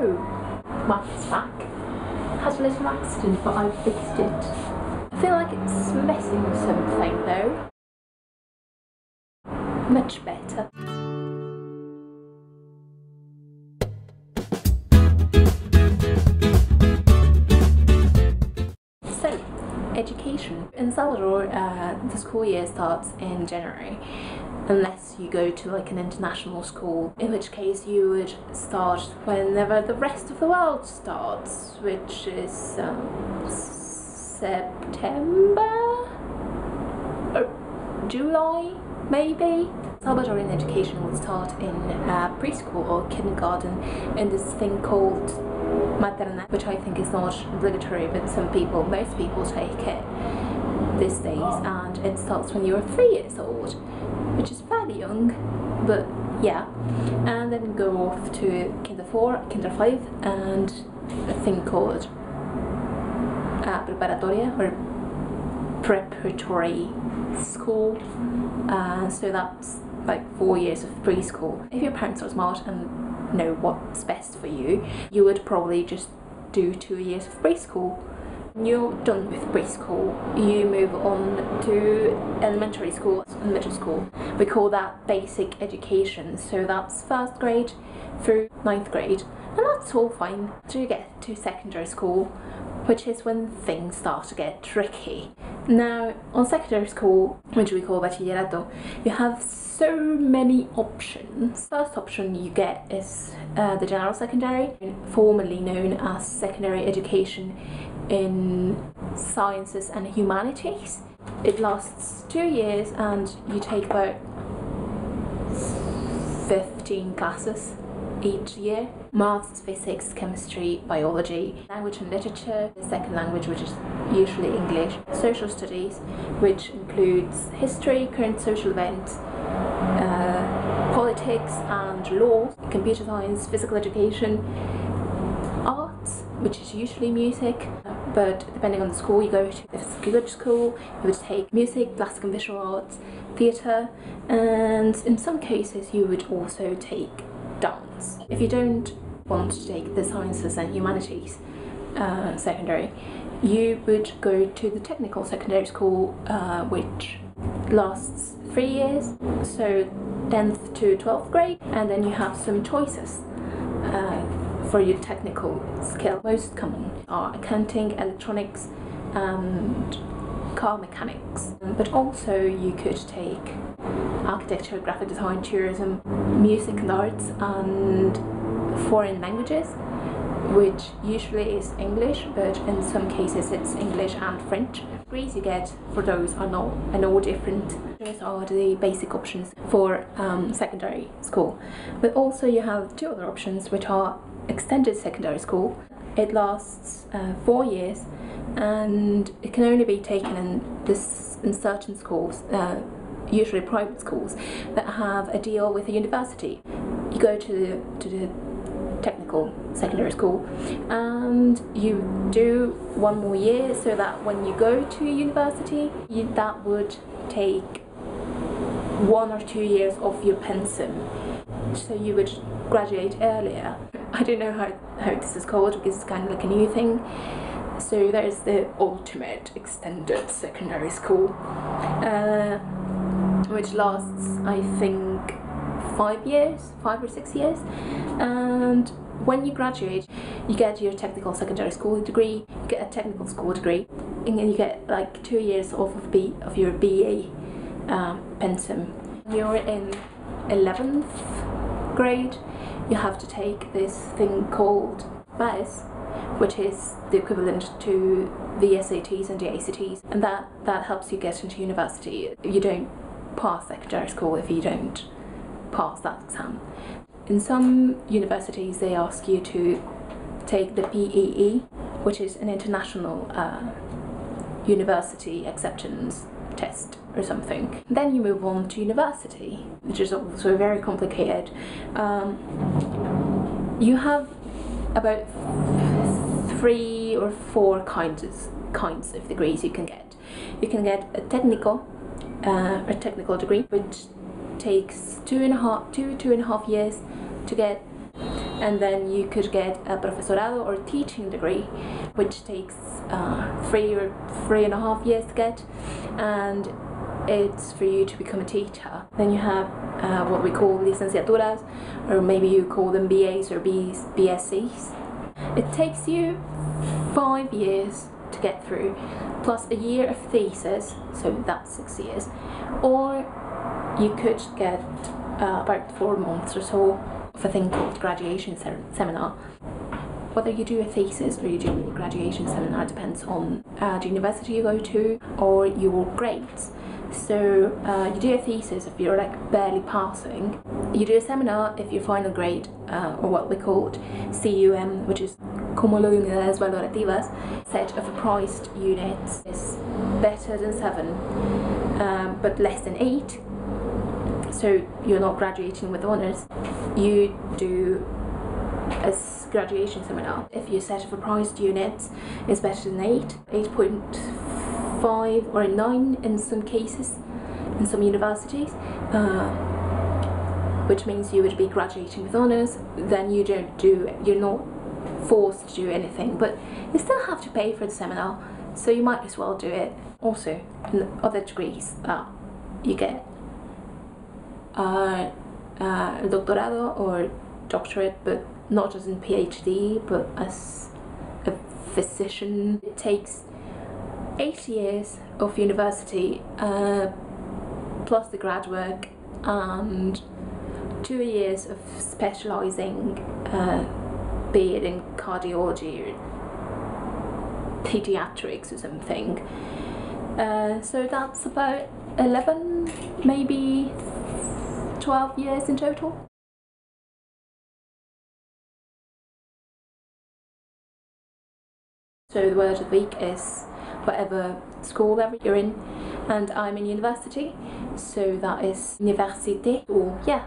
Oh, maths back. Had a little accident, but I fixed it. I feel like it's missing something though. Much better. So, education. In Salvador, the school year starts in January, unless you go to like an international school, in which case you would start whenever the rest of the world starts, which is September or July, maybe. Salvadoran education will start in preschool or kindergarten in this thing called maternal, which I think is not obligatory, but most people take it these days, and it starts when you're 3 years old, which is fairly young, but yeah. And then go off to Kinder 4, Kinder 5, and a thing called preparatoria or preparatory school. So that's like 4 years of preschool. If your parents are smart and know what's best for you, you would probably just do 2 years of preschool. When you're done with preschool, you move on to elementary school and middle school. We call that basic education, so that's 1st grade through 9th grade, and that's all fine. So you get to secondary school, which is when things start to get tricky. Now, on secondary school, which we call bachillerato, you have so many options. First option you get is the general secondary, formerly known as secondary education in sciences and humanities. It lasts 2 years and you take about 15 classes each year. Maths, physics, chemistry, biology, language and literature, the second language, which is usually English, social studies, which includes history, current social events, politics and law, computer science, physical education, arts, which is usually music, but depending on the school you go to, if it's a good school, you would take music, plastic and visual arts, theatre, and in some cases you would also take dance. If you don't want to take the sciences and humanities secondary, you would go to the technical secondary school, which lasts 3 years, so 10th to 12th grade, and then you have some choices for your technical skill. Most common are accounting, electronics and car mechanics, but also you could take architecture, graphic design, tourism, music and arts, and foreign languages, which usually is English, but in some cases it's English and French. Degrees you get for those are all different. Those are the basic options for secondary school. But also you have 2 other options, which are extended secondary school. It lasts 4 years and it can only be taken in certain schools, usually private schools, that have a deal with a university. You go to the technical secondary school and you do 1 more year, so that when you go to university, that would take 1 or 2 years of your pensum, so you would graduate earlier. I don't know how this is called because it's kind of like a new thing. So there's the ultimate extended secondary school, which lasts, I think, 5 or 6 years, and when you graduate you get your technical secondary school degree, you get a technical school degree, and then you get like 2 years off of your BA pensum. When you're in 11th grade, you have to take this thing called BAS, which is the equivalent to the SATs and the ACTs, and that helps you get into university. You don't pass secondary school if you don't pass that exam. In some universities they ask you to take the PEE, which is an international university acceptance test or something. Then you move on to university, which is also very complicated. You have about 3 or 4 kinds of degrees you can get. You can get a technical degree, which takes 2.5 years to get, and then you could get a profesorado or teaching degree, which takes 3 or 3.5 years to get, and it's for you to become a teacher. Then you have what we call licenciaturas, or maybe you call them BAs or BScs. It takes you 5 years to get through, plus a year of thesis, so that's 6 years, or you could get about 4 months or so of a thing called graduation seminar. Whether you do a thesis or you do a graduation seminar depends on the university you go to or your grades. So you do a thesis if you're like barely passing. You do a seminar if your final grade, or what we call CUM, which is como lo unidades valorativas, set of apprised units is better than 7, but less than 8. So you're not graduating with honours. You do a graduation seminar if your set of apprised units is better than 8, 8.5 or 9 in some cases, in some universities, which means you would be graduating with honours. Then you're not forced to do anything, but you still have to pay for the seminar, so you might as well do it. Also, in other degrees, you get doctorado or doctorate, but not as in PhD, but as a physician. It takes 8 years of university, plus the grad work, and 2 years of specialising, be it in cardiology or pediatrics or something. So that's about 11, maybe 12 years in total. So the word of the week is whatever school level you're in, and I'm in university, so that is université, or yeah.